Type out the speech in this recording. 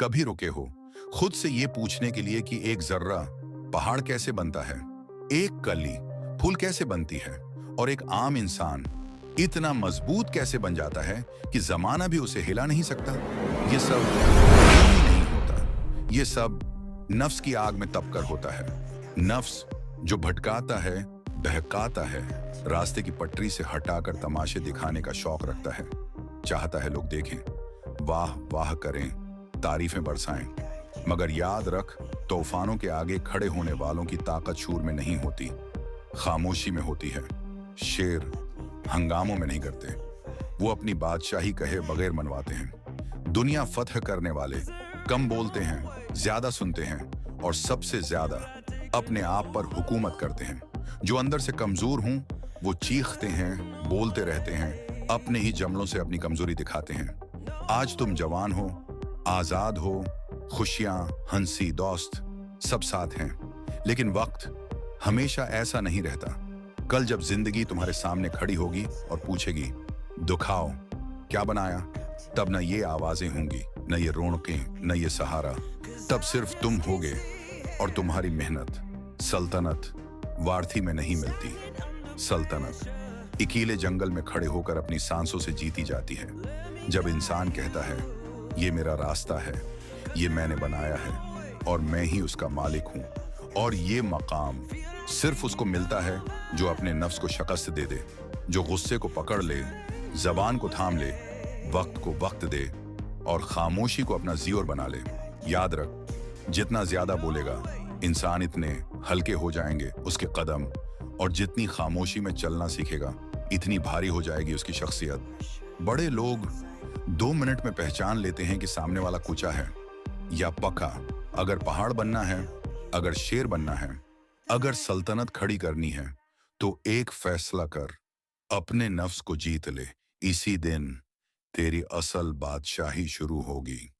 कभी रुके हो खुद से ये पूछने के लिए कि एक जर्रा पहाड़ कैसे बनता है, एक कली फूल कैसे बनती है, और एक आम इंसान इतना मजबूत कैसे बन जाता है कि जमाना भी उसे हिला नहीं सकता। ये सब नहीं होता, ये सब नफ्स की आग में तपकर होता है। नफ्स जो भटकाता है, बहकाता है, रास्ते की पटरी से हटाकर तमाशे दिखाने का शौक रखता है। चाहता है लोग देखें, वाह वाह करें, तारीफें बरसाएं। मगर याद रख, तूफानों के आगे खड़े होने वालों की ताकत शूर में नहीं होती, खामोशी में होती है। शेर हंगामों में नहीं करते, वो अपनी बादशाही कहे बगैर मनवाते हैं। दुनिया फतह करने वाले कम बोलते हैं, ज्यादा सुनते हैं, और सबसे ज्यादा अपने आप पर हुकूमत करते हैं। जो अंदर से कमजोर हूं वो चीखते हैं, बोलते रहते हैं, अपने ही जमलों से अपनी कमजोरी दिखाते हैं। आज तुम जवान हो, आजाद हो, खुशियां, हंसी, दोस्त सब साथ हैं, लेकिन वक्त हमेशा ऐसा नहीं रहता। कल जब जिंदगी तुम्हारे सामने खड़ी होगी और पूछेगी दुखाओ क्या बनाया, तब न ये आवाजें होंगी, न ये रौनकें, न ये सहारा। तब सिर्फ तुम होगे, और तुम्हारी मेहनत। सल्तनत वार्थी में नहीं मिलती, सल्तनत इकीले जंगल में खड़े होकर अपनी सांसों से जीती जाती है। जब इंसान कहता है ये मेरा रास्ता है, ये मैंने बनाया है, और मैं ही उसका मालिक हूं, और ये मकाम सिर्फ उसको मिलता है जो अपने नफ्स को शिकस्त दे दे, जो गुस्से को पकड़ ले, जबान को थाम ले, वक्त को वक्त दे, और खामोशी को अपना ज़ियोर बना ले। याद रख, जितना ज्यादा बोलेगा इंसान इतने हल्के हो जाएंगे उसके कदम, और जितनी खामोशी में चलना सीखेगा इतनी भारी हो जाएगी उसकी शख्सियत। बड़े लोग 2 मिनट में पहचान लेते हैं कि सामने वाला कुचा है या पका। अगर पहाड़ बनना है, अगर शेर बनना है, अगर सल्तनत खड़ी करनी है, तो एक फैसला कर, अपने नफ्स को जीत ले। इसी दिन तेरी असल बादशाही शुरू होगी।